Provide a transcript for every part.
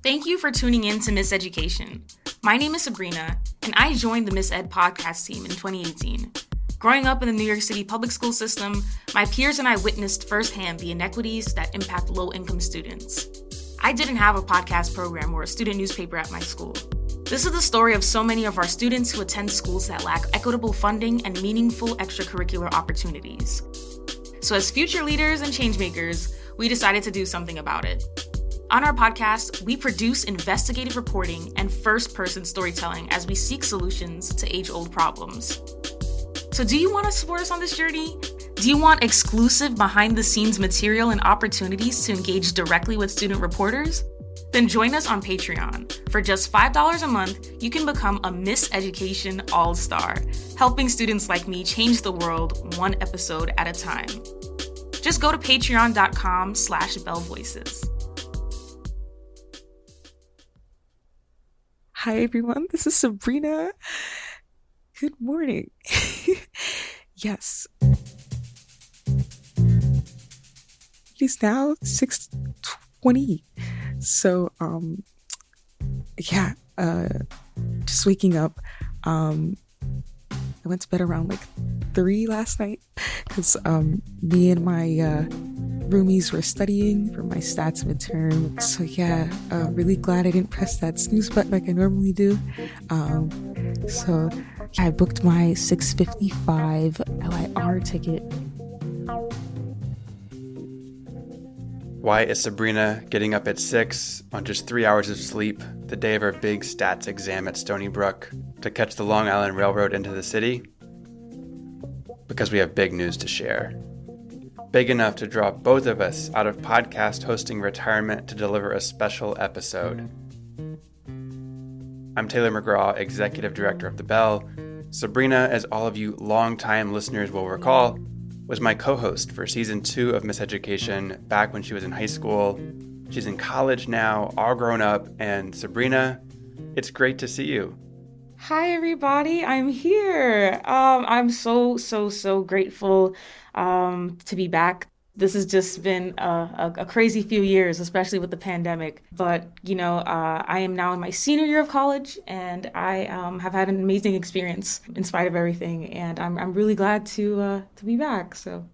Thank you for tuning in to Miseducation. My name is Sabrina, and I joined the Miss Ed podcast team in 2018. Growing up in the New York City public school system, my peers and I witnessed firsthand the inequities that impact low-income students. I didn't have a podcast program or a student newspaper at my school. This is the story of so many of our students who attend schools that lack equitable funding and meaningful extracurricular opportunities. So as future leaders and changemakers, we decided to do something about it. On our podcast, we produce investigative reporting and first-person storytelling as we seek solutions to age-old problems. So do you want to support us on this journey? Do you want exclusive behind-the-scenes material and opportunities to engage directly with student reporters? Then join us on Patreon. For just $5 a month, you can become a Miseducation All-Star, helping students like me change the world one episode at a time. Just go to patreon.com/bellvoices. Hi everyone, this is Sabrina. Good morning. Yes. It is now 6:20. So, just waking up. I went to bed around like 3 last night because me and my roomies were studying for my stats midterm. So really glad I didn't press that snooze button like I normally do. So I booked my 6:55 LIR ticket. Why is Sabrina getting up at 6 on just 3 hours of sleep the day of her big stats exam at Stony Brook to catch the Long Island Railroad into the city? Because we have big news to share. Big enough to draw both of us out of podcast hosting retirement to deliver a special episode. I'm Taylor McGraw, Executive Director of The Bell. Sabrina, as all of you longtime listeners will recall, was my co-host for Season 2 of Miseducation back when she was in high school. She's in college now, all grown up, and Sabrina, it's great to see you. Hi, everybody. I'm here. I'm so grateful to be back. This has just been a crazy few years, especially with the pandemic. But, I am now in my senior year of college, and I have had an amazing experience in spite of everything. And I'm really glad to be back. So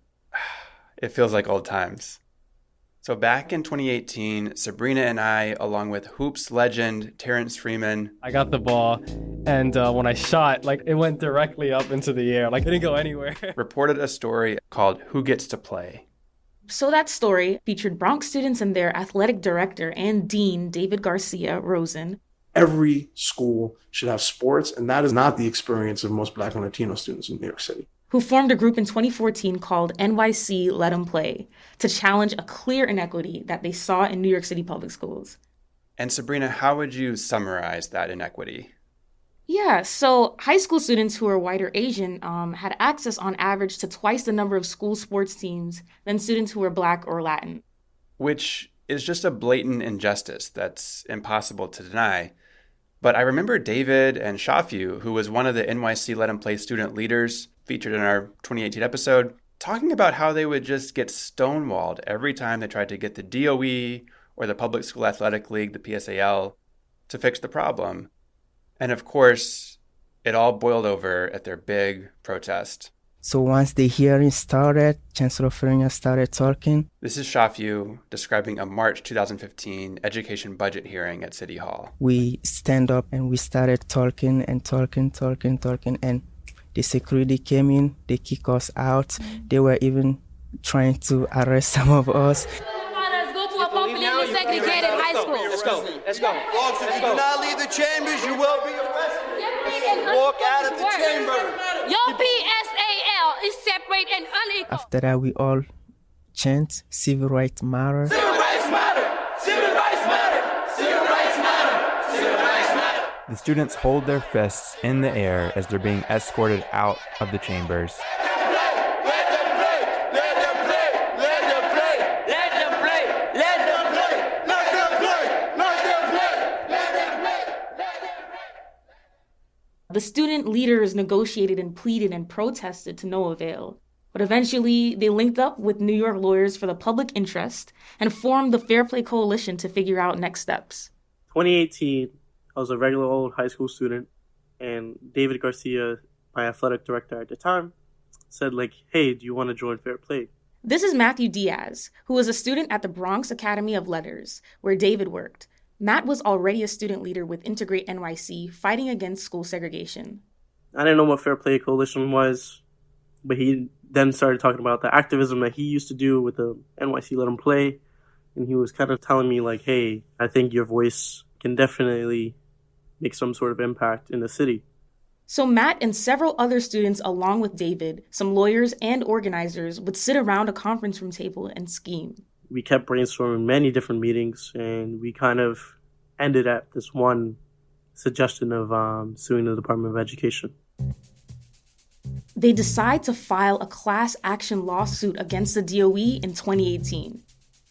it feels like old times. So back in 2018, Sabrina and I, along with Hoops legend Terrence Freeman, I got the ball, and when I shot, it went directly up into the air. It didn't go anywhere. reported a story called Who Gets to Play? So that story featured Bronx students and their athletic director and dean, David Garcia Rosen. Every school should have sports, and that is not the experience of most Black and Latino students in New York City. Who formed a group in 2014 called NYC Let 'Em Play to challenge a clear inequity that they saw in New York City public schools. And Sabrina, how would you summarize that inequity? Yeah, so high school students who are white or Asian had access on average to twice the number of school sports teams than students who were Black or Latin. Which is just a blatant injustice that's impossible to deny. But I remember David and Shafu, who was one of the NYC Let 'Em Play student leaders featured in our 2018 episode, talking about how they would just get stonewalled every time they tried to get the DOE or the Public School Athletic League, the PSAL, to fix the problem. And of course, it all boiled over at their big protest. So once the hearing started, Chancellor Ferrier started talking. This is Shafu describing a March 2015 education budget hearing at City Hall. We stand up and we started talking, and the security came in, they kicked us out. They were even trying to arrest some of us. Let's go to a completely segregated high school. Let's go. Folks, if you do not leave the chambers, you will be arrested. Walk out of the chamber. Your PSAL is separate and unequal. After that, we all chant, civil rights matter. Civil rights matter. Civil rights matter. Civil rights matter. Civil rights matter. The students hold their fists in the air as they're being escorted out of the chambers. The student leaders negotiated and pleaded and protested to no avail. But eventually, they linked up with New York lawyers for the public interest and formed the Fair Play Coalition to figure out next steps. 2018, I was a regular old high school student, and David Garcia, my athletic director at the time, said, like, hey, do you want to join Fair Play? This is Matthew Diaz, who was a student at the Bronx Academy of Letters, where David worked. Matt was already a student leader with Integrate NYC, fighting against school segregation. I didn't know what Fair Play Coalition was, but he then started talking about the activism that he used to do with the NYC Let 'em Play, and he was kind of telling me, like, hey, I think your voice can definitely make some sort of impact in the city. So Matt and several other students, along with David, some lawyers and organizers, would sit around a conference room table and scheme. We kept brainstorming many different meetings, and we kind of ended at this one suggestion of suing the Department of Education. They decide to file a class action lawsuit against the DOE in 2018.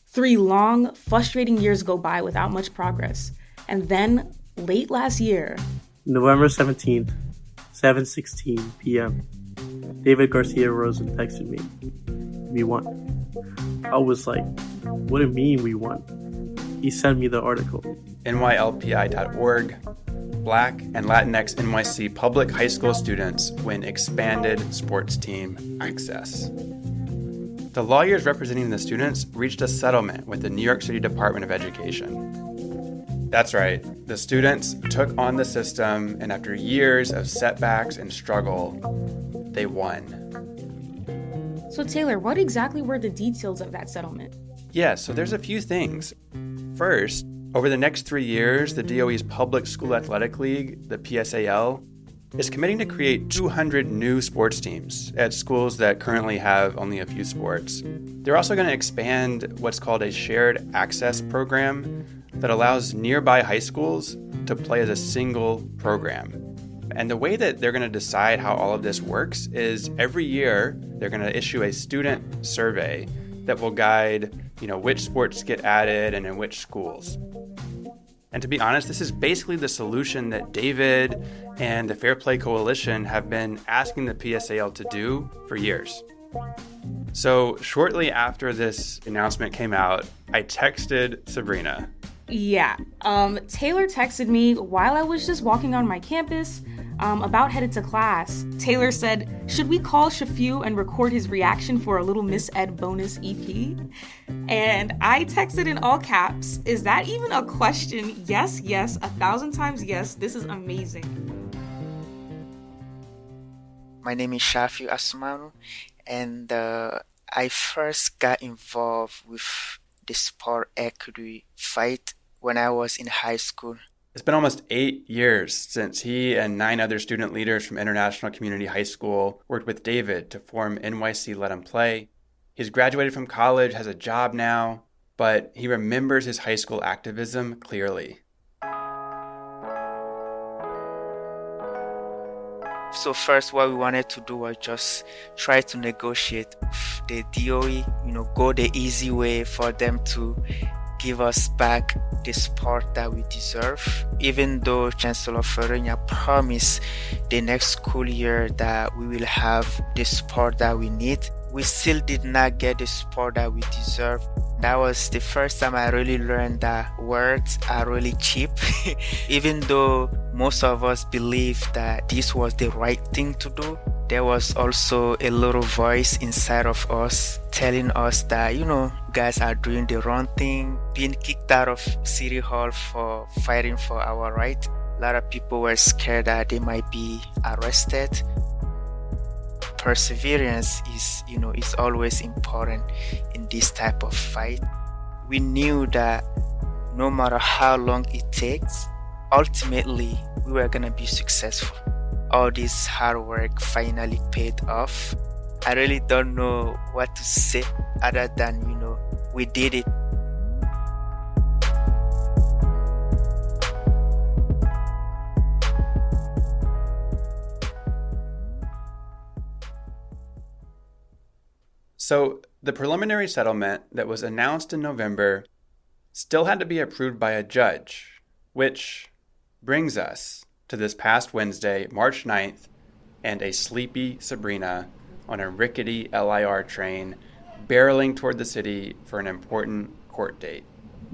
3 long, frustrating years go by without much progress. And then, late last year, November 17th, 7:16 p.m., David Garcia rose and texted me, "We won." I was like, what do you mean we won? He sent me the article. nylpi.org, Black and Latinx NYC public high school students win expanded sports team access. The lawyers representing the students reached a settlement with the New York City Department of Education. That's right, the students took on the system, and after years of setbacks and struggle, they won. So Taylor, what exactly were the details of that settlement? Yeah, so there's a few things. First, over the next 3 years, the DOE's Public School Athletic League, the PSAL, is committing to create 200 new sports teams at schools that currently have only a few sports. They're also going to expand what's called a shared access program that allows nearby high schools to play as a single program. And the way that they're going to decide how all of this works is every year they're going to issue a student survey that will guide, which sports get added and in which schools. And to be honest, this is basically the solution that David and the Fair Play Coalition have been asking the PSAL to do for years. So shortly after this announcement came out, I texted Sabrina. Yeah, Taylor texted me while I was just walking on my campus, about headed to class. Taylor said, should we call Shafiu and record his reaction for a little Miss Ed bonus EP? And I texted in all caps, is that even a question? Yes, 1,000 times yes, this is amazing. My name is Shafiu Asmanu, and I first got involved with the sport equity fight when I was in high school. It's been almost 8 years since he and 9 other student leaders from International Community High School worked with David to form NYC Let 'em Play. He's graduated from college, has a job now, but he remembers his high school activism clearly. So first, what we wanted to do was just try to negotiate with the DOE, go the easy way for them to give us back the support that we deserve. Even though Chancellor Ferreira promised the next school year that we will have the support that we need, we still did not get the support that we deserve. That was the first time I really learned that words are really cheap. Even though most of us believe that this was the right thing to do, there was also a little voice inside of us telling us that, you guys are doing the wrong thing, being kicked out of City Hall for fighting for our right. A lot of people were scared that they might be arrested. Perseverance is always important in this type of fight. We knew that no matter how long it takes, ultimately we were gonna be successful. All this hard work finally paid off. I really don't know what to say other than, we did it. So the preliminary settlement that was announced in November still had to be approved by a judge, which brings us to this past Wednesday, March 9th, and a sleepy Sabrina on a rickety LIR train barreling toward the city for an important court date.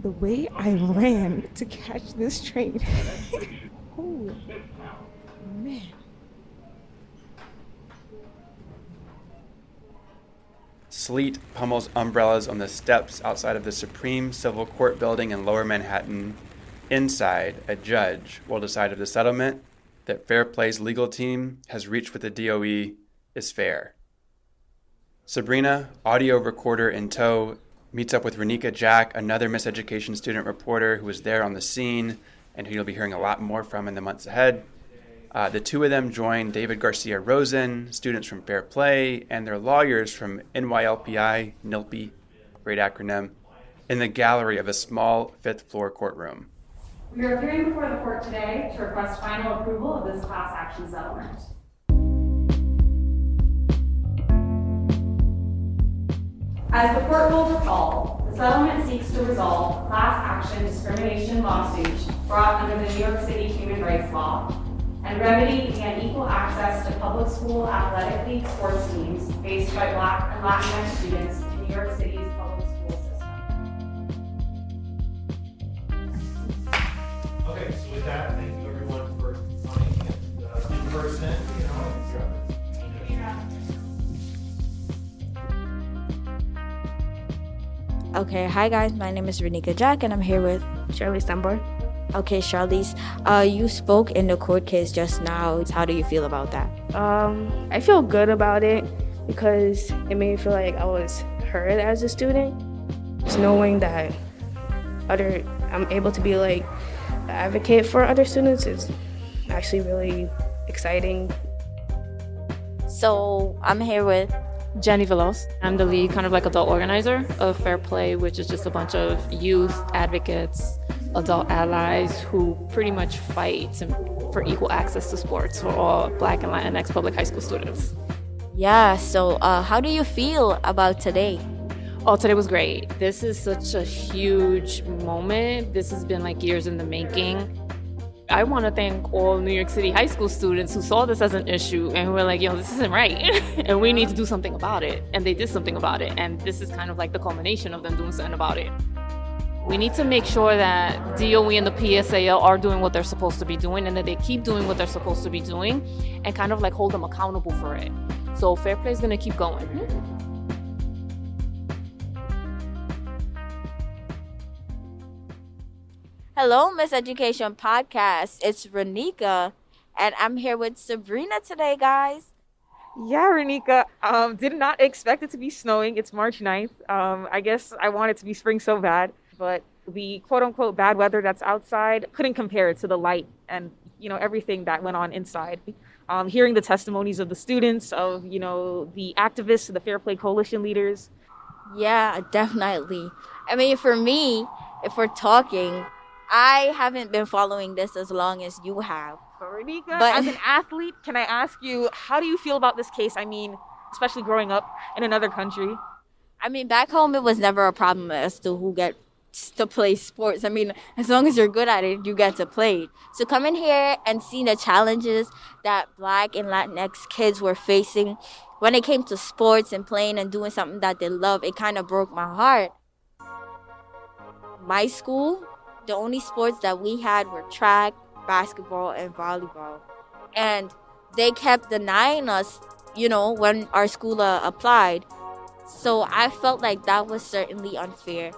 The way I ran to catch this train. Oh, man. Sleet pummels umbrellas on the steps outside of the Supreme Civil Court building in Lower Manhattan. Inside, a judge will decide if the settlement that Fair Play's legal team has reached with the DOE is fair. Sabrina, audio recorder in tow, meets up with Renika Jack, another Miseducation student reporter who was there on the scene and who you'll be hearing a lot more from in the months ahead. The two of them join David Garcia Rosen, students from Fair Play, and their lawyers from NYLPI, NILPI, great acronym, in the gallery of a small fifth-floor courtroom. We are appearing before the court today to request final approval of this class action settlement. As the court will recall, the settlement seeks to resolve a class action discrimination lawsuit brought under the New York City Human Rights Law and remedy the unequal access to public school athletic league sports teams faced by Black and Latinx students in New York City's public school system. Okay, so with that, thank you everyone for coming in person, Okay, hi guys, my name is Renika Jack and I'm here with Charlize Dunbar. Okay, Charlize, you spoke in the court case just now. How do you feel about that? I feel good about it because it made me feel like I was heard as a student. Just knowing that I'm able to be like an advocate for other students is actually really exciting. So I'm here with Jenny Velos. I'm the lead kind of like adult organizer of Fair Play, which is just a bunch of youth advocates, adult allies who pretty much fight for equal access to sports for all Black and Latinx public high school students. Yeah, so how do you feel about today? Oh, today was great. This is such a huge moment. This has been like years in the making. I want to thank all New York City high school students who saw this as an issue and who were like, this isn't right. And we need to do something about it. And they did something about it. And this is kind of like the culmination of them doing something about it. We need to make sure that DOE and the PSAL are doing what they're supposed to be doing and that they keep doing what they're supposed to be doing and kind of like hold them accountable for it. So Fair Play is going to keep going. Hello, Miseducation Podcast. It's Renika, and I'm here with Sabrina today, guys. Yeah, Renika. Did not expect it to be snowing. It's March 9th. I guess I want it to be spring so bad, but the quote-unquote bad weather that's outside couldn't compare to the light and, everything that went on inside. Hearing the testimonies of the students, of, the activists, the Fair Play Coalition leaders. Yeah, definitely. I mean, for me, if we're talking, I haven't been following this as long as you have. Renika, but as an athlete, can I ask you, how do you feel about this case? I mean, especially growing up in another country. I mean, back home, it was never a problem as to who gets to play sports. I mean, as long as you're good at it, you get to play it. So coming here and seeing the challenges that Black and Latinx kids were facing when it came to sports and playing and doing something that they love, it kind of broke my heart. My school, the only sports that we had were track, basketball, and volleyball. And they kept denying us, when our school applied. So I felt like that was certainly unfair.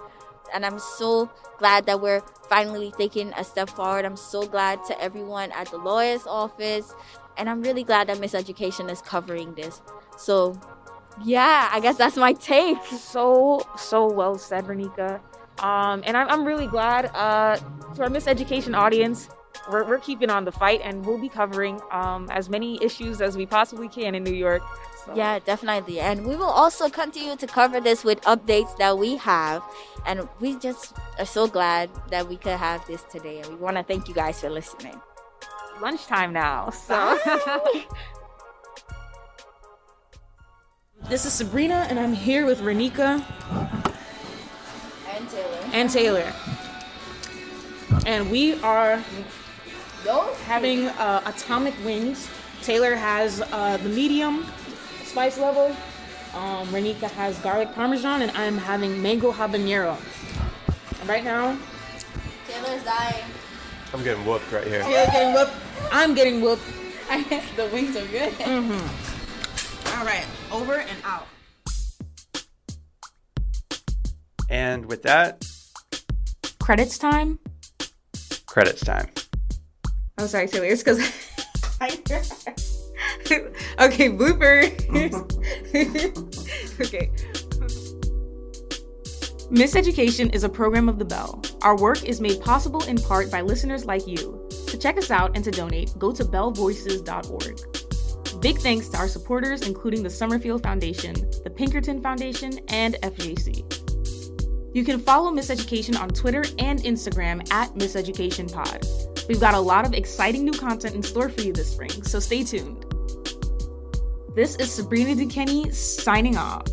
And I'm so glad that we're finally taking a step forward. I'm so glad to everyone at the lawyer's office. And I'm really glad that Miseducation is covering this. So, yeah, I guess that's my take. So well said, Renika. And I'm really glad to our Miseducation audience, we're keeping on the fight and we'll be covering as many issues as we possibly can in New York. So. Yeah, definitely. And we will also continue to cover this with updates that we have. And we just are so glad that we could have this today. And we want to thank you guys for listening. Lunchtime now. So this is Sabrina and I'm here with Renika. And Taylor. And we are having atomic wings. Taylor has the medium spice level. Renika has garlic parmesan, and I'm having mango habanero. Right now, Taylor's dying. I'm getting whooped right here. Taylor's getting whooped. I'm getting whooped. The wings are good. Mm-hmm. All right, over and out. And with that, Credits time. credits time. I'm sorry, Taylor. It's because okay, blooper. Okay. Miseducation is a program of the Bell. Our work is made possible in part by listeners like you. To check us out and to donate, go to bellvoices.org. Big thanks to our supporters, including the Summerfield Foundation, the Pinkerton Foundation, and FJC. You can follow Miseducation on Twitter and Instagram at MiseducationPod. We've got a lot of exciting new content in store for you this spring, so stay tuned. This is Sabrina Duquesne signing off.